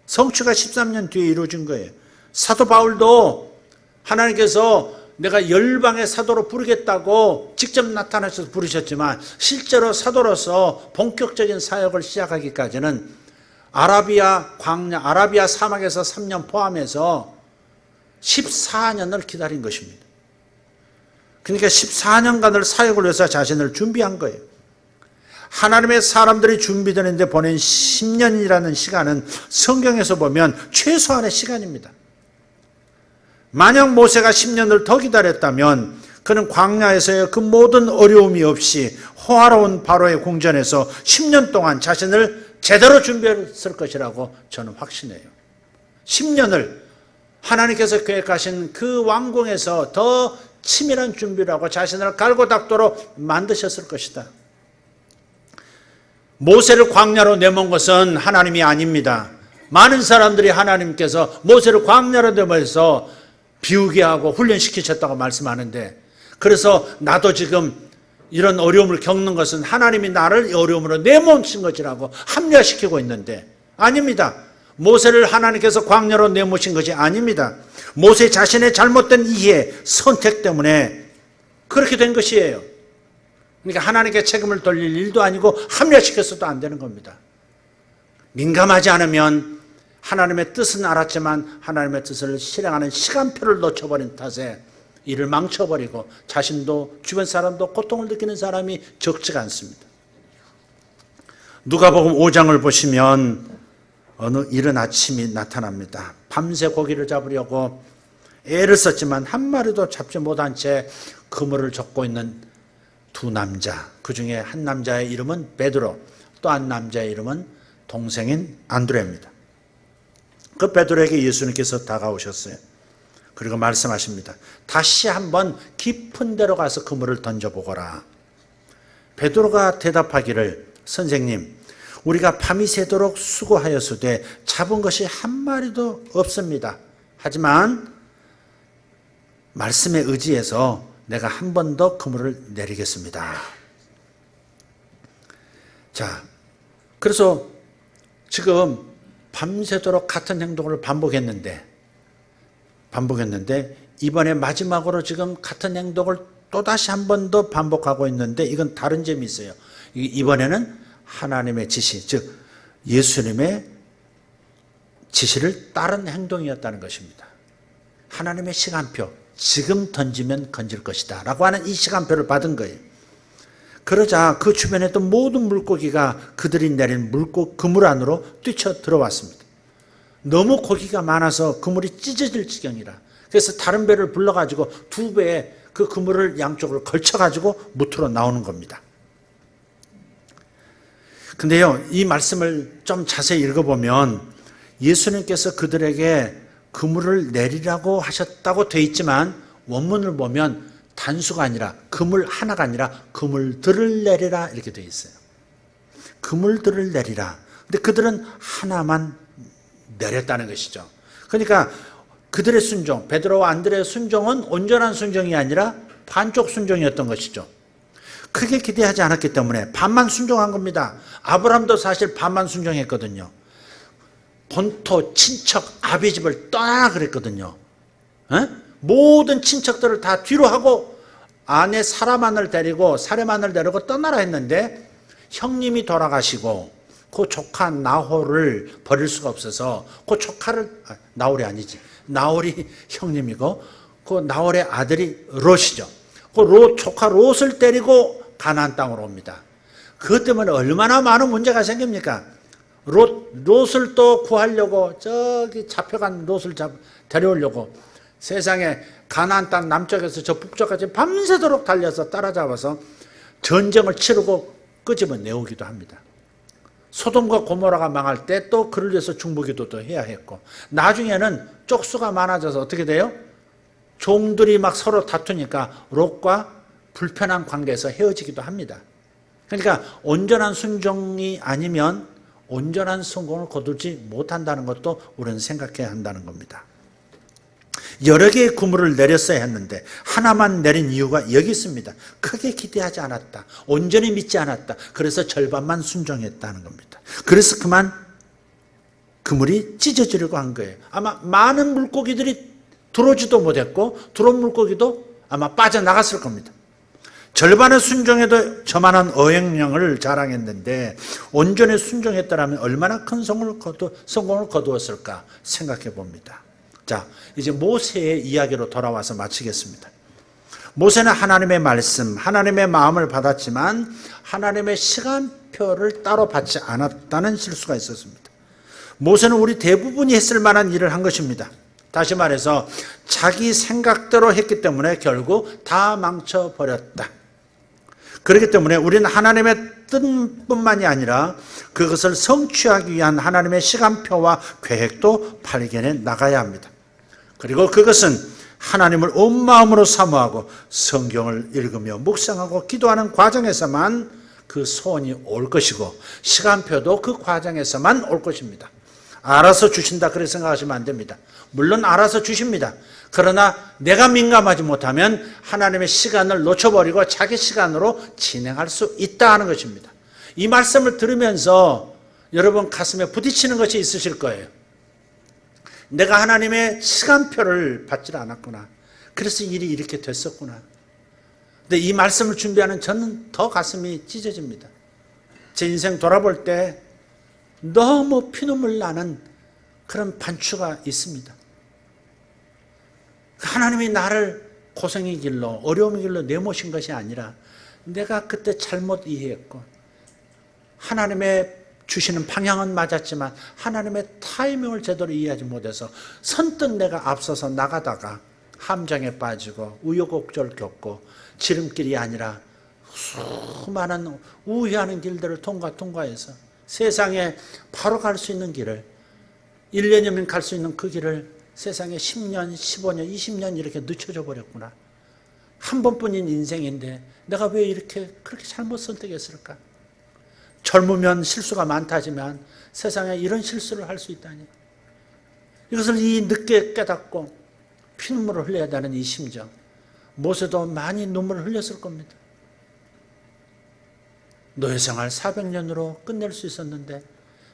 성취가 13년 뒤에 이루어진 거예요. 사도 바울도 하나님께서 내가 열방의 사도로 부르겠다고 직접 나타나셔서 부르셨지만 실제로 사도로서 본격적인 사역을 시작하기까지는 아라비아 광야, 아라비아 사막에서 3년 포함해서 14년을 기다린 것입니다. 그러니까 14년간을 사역을 위해서 자신을 준비한 거예요. 하나님의 사람들이 준비되는데 보낸 10년이라는 시간은 성경에서 보면 최소한의 시간입니다. 만약 모세가 10년을 더 기다렸다면 그는 광야에서의 그 모든 어려움이 없이 호화로운 바로의 궁전에서 10년 동안 자신을 제대로 준비했을 것이라고 저는 확신해요. 10년을 하나님께서 계획하신 그 왕궁에서 더 치밀한 준비를 하고 자신을 갈고 닦도록 만드셨을 것이다. 모세를 광야로 내몬 것은 하나님이 아닙니다. 많은 사람들이 하나님께서 모세를 광야로 내모해서 비우게 하고 훈련시키셨다고 말씀하는데, 그래서 나도 지금 이런 어려움을 겪는 것은 하나님이 나를 어려움으로 내모신 것이라고 합리화시키고 있는데 아닙니다. 모세를 하나님께서 광야로 내모신 것이 아닙니다. 모세 자신의 잘못된 이해, 선택 때문에 그렇게 된 것이에요. 그러니까 하나님께 책임을 돌릴 일도 아니고 합리화시켜서도 안 되는 겁니다. 민감하지 않으면 하나님의 뜻은 알았지만 하나님의 뜻을 실행하는 시간표를 놓쳐버린 탓에 일을 망쳐버리고 자신도 주변 사람도 고통을 느끼는 사람이 적지가 않습니다. 누가복음 5장을 보시면 어느 이른 아침이 나타납니다. 밤새 고기를 잡으려고 애를 썼지만 한 마리도 잡지 못한 채 그물을 젓고 있는 두 남자, 그 중에 한 남자의 이름은 베드로, 또 한 남자의 이름은 동생인 안드레입니다. 그 베드로에게 예수님께서 다가오셨어요. 그리고 말씀하십니다. 다시 한번 깊은 데로 가서 그물을 던져보거라. 베드로가 대답하기를, 선생님, 우리가 밤이 새도록 수고하였으되 잡은 것이 한 마리도 없습니다. 하지만 말씀에 의지해서 내가 한 번 더 그물을 내리겠습니다. 자, 그래서 지금 밤새도록 같은 행동을 반복했는데 이번에 마지막으로 지금 같은 행동을 또다시 한 번 더 반복하고 있는데 이건 다른 점이 있어요. 이번에는 하나님의 지시, 즉 예수님의 지시를 따른 행동이었다는 것입니다. 하나님의 시간표, 지금 던지면 건질 것이다 라고 하는 이 시간표를 받은 거예요. 그러자 그 주변에 있던 모든 물고기가 그들이 내린 그물 안으로 뛰쳐 들어왔습니다. 너무 고기가 많아서 그물이 찢어질 지경이라. 그래서 다른 배를 불러가지고 두 배에 그 그물을 양쪽을 걸쳐가지고 무트로 나오는 겁니다. 근데요, 이 말씀을 좀 자세히 읽어보면 예수님께서 그들에게 그물을 내리라고 하셨다고 돼 있지만 원문을 보면 단수가 아니라 그물 하나가 아니라 그물들을 내리라 이렇게 돼 있어요. 그물들을 내리라. 근데 그들은 하나만 내렸다는 것이죠. 그러니까 그들의 순종, 베드로와 안드레의 순종은 온전한 순종이 아니라 반쪽 순종이었던 것이죠. 크게 기대하지 않았기 때문에 반만 순종한 겁니다. 아브라함도 사실 반만 순종했거든요. 본토, 친척, 아비 집을 떠나라 그랬거든요. 모든 친척들을 다 뒤로 하고 아내 사라만을 데리고 사레만을 데리고 떠나라 했는데 형님이 돌아가시고 그 조카 나홀을 버릴 수가 없어서 그 조카를 나홀이 아니지. 나홀이 형님이고 그 나홀의 아들이 롯이죠. 그 조카 롯을 데리고 가나안 땅으로 옵니다. 그것 때문에 얼마나 많은 문제가 생깁니까? 롯을 또 구하려고 저기 잡혀간 롯을 데려오려고 세상에 가나안 땅 남쪽에서 저 북쪽까지 밤새도록 달려서 따라잡아서 전쟁을 치르고 끄집어 내오기도 합니다. 소돔과 고모라가 망할 때 또 그를 위해서 중보기도도 해야 했고 나중에는 쪽수가 많아져서 어떻게 돼요? 종들이 막 서로 다투니까 롯과 불편한 관계에서 헤어지기도 합니다. 그러니까 온전한 순종이 아니면 온전한 성공을 거두지 못한다는 것도 우리는 생각해야 한다는 겁니다. 여러 개의 그물을 내렸어야 했는데 하나만 내린 이유가 여기 있습니다. 크게 기대하지 않았다. 온전히 믿지 않았다. 그래서 절반만 순종했다는 겁니다. 그래서 그만 그물이 찢어지려고 한 거예요. 아마 많은 물고기들이 들어오지도 못했고 들어온 물고기도 아마 빠져나갔을 겁니다. 절반의 순종에도 저만한 어획량을 자랑했는데 온전히 순종했다면 얼마나 큰 성공을 거두었을까 생각해 봅니다. 자, 이제 모세의 이야기로 돌아와서 마치겠습니다. 모세는 하나님의 말씀, 하나님의 마음을 받았지만 하나님의 시간표를 따로 받지 않았다는 실수가 있었습니다. 모세는 우리 대부분이 했을 만한 일을 한 것입니다. 다시 말해서 자기 생각대로 했기 때문에 결국 다 망쳐버렸다. 그렇기 때문에 우리는 하나님의 뜻뿐만이 아니라 그것을 성취하기 위한 하나님의 시간표와 계획도 발견해 나가야 합니다. 그리고 그것은 하나님을 온 마음으로 사모하고 성경을 읽으며 묵상하고 기도하는 과정에서만 그 소원이 올 것이고 시간표도 그 과정에서만 올 것입니다. 알아서 주신다 그렇게 생각하시면 안 됩니다. 물론 알아서 주십니다. 그러나 내가 민감하지 못하면 하나님의 시간을 놓쳐버리고 자기 시간으로 진행할 수 있다 하는 것입니다. 이 말씀을 들으면서 여러분 가슴에 부딪히는 것이 있으실 거예요. 내가 하나님의 시간표를 받지 않았구나. 그래서 일이 이렇게 됐었구나. 근데 이 말씀을 준비하는 저는 더 가슴이 찢어집니다. 제 인생 돌아볼 때 너무 피눈물 나는 그런 반추가 있습니다. 하나님이 나를 고생의 길로 어려움의 길로 내모신 것이 아니라 내가 그때 잘못 이해했고 하나님의 주시는 방향은 맞았지만 하나님의 타이밍을 제대로 이해하지 못해서 선뜻 내가 앞서서 나가다가 함정에 빠지고 우여곡절 겪고 지름길이 아니라 수많은 우회하는 길들을 통과해서 세상에 바로 갈 수 있는 길을 1년이면 갈 수 있는 그 길을 세상에 10년, 15년, 20년 이렇게 늦춰져 버렸구나. 한 번뿐인 인생인데 내가 왜 이렇게 그렇게 잘못 선택했을까? 젊으면 실수가 많다지만 세상에 이런 실수를 할 수 있다니. 이것을 늦게 깨닫고 피눈물을 흘려야 하는 이 심정. 모세도 많이 눈물을 흘렸을 겁니다. 노예생활 400년으로 끝낼 수 있었는데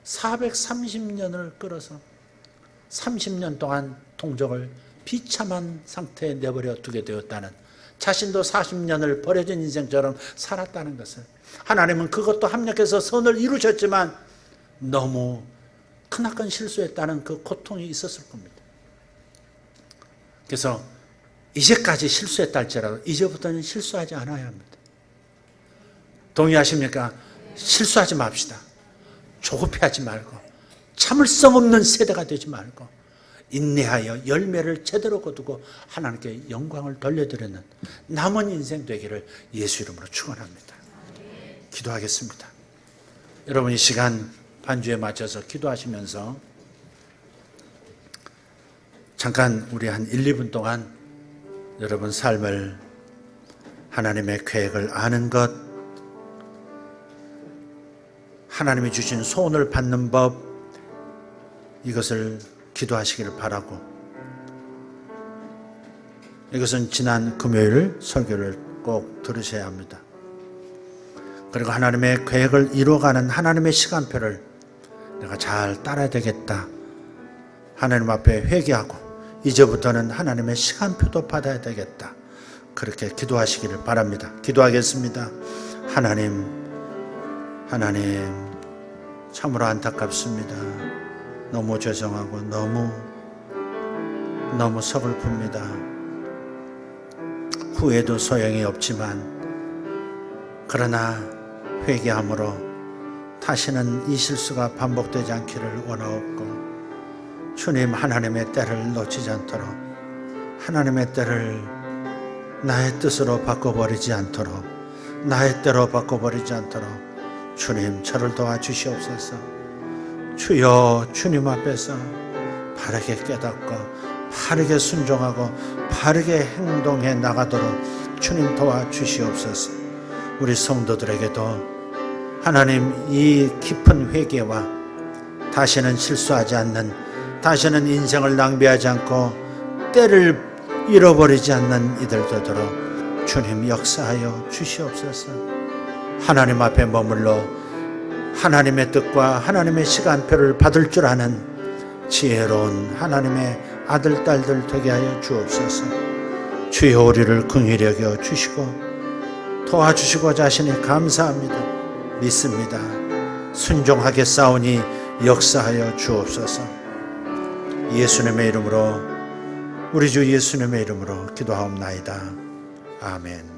430년을 끌어서 30년 동안 동족을 비참한 상태에 내버려 두게 되었다는, 자신도 40년을 버려진 인생처럼 살았다는 것을, 하나님은 그것도 합력해서 선을 이루셨지만 너무 크나큰 실수했다는 그 고통이 있었을 겁니다. 그래서 이제까지 실수했다 할지라도 이제부터는 실수하지 않아야 합니다. 동의하십니까? 실수하지 맙시다. 조급해하지 말고 참을성 없는 세대가 되지 말고 인내하여 열매를 제대로 거두고 하나님께 영광을 돌려드리는 남은 인생 되기를 예수 이름으로 축원합니다. 기도하겠습니다. 여러분, 이 시간 반주에 맞춰서 기도하시면서 잠깐 우리 한 1, 2분 동안 여러분 삶을 하나님의 계획을 아는 것, 하나님이 주신 소원을 받는 법, 이것을 기도하시기를 바라고, 이것은 지난 금요일 설교를 꼭 들으셔야 합니다. 그리고 하나님의 계획을 이루어가는 하나님의 시간표를 내가 잘 따라야 되겠다. 하나님 앞에 회개하고 이제부터는 하나님의 시간표도 받아야 되겠다. 그렇게 기도하시기를 바랍니다. 기도하겠습니다. 하나님 참으로 안타깝습니다. 너무 죄송하고 너무 서글픕니다. 후회도 소용이 없지만 그러나 회개함으로 다시는 이 실수가 반복되지 않기를 원하옵고, 주님, 하나님의 때를 놓치지 않도록, 하나님의 때를 나의 뜻으로 바꿔버리지 않도록, 나의 때로 바꿔버리지 않도록 주님, 저를 도와주시옵소서. 주여, 주님 앞에서 바르게 깨닫고 바르게 순종하고 바르게 행동해 나가도록 주님 도와주시옵소서. 우리 성도들에게도 하나님, 이 깊은 회개와 다시는 실수하지 않는, 다시는 인생을 낭비하지 않고 때를 잃어버리지 않는 이들 되도록 주님 역사하여 주시옵소서. 하나님 앞에 머물러 하나님의 뜻과 하나님의 시간표를 받을 줄 아는 지혜로운 하나님의 아들, 딸들 되게 하여 주옵소서. 주여, 우리를 긍휼히 여겨 주시고 도와주시고자 하시니 감사합니다. 믿습니다. 순종하게 싸우니 역사하여 주옵소서. 예수님의 이름으로, 우리 주 예수님의 이름으로 기도하옵나이다. 아멘.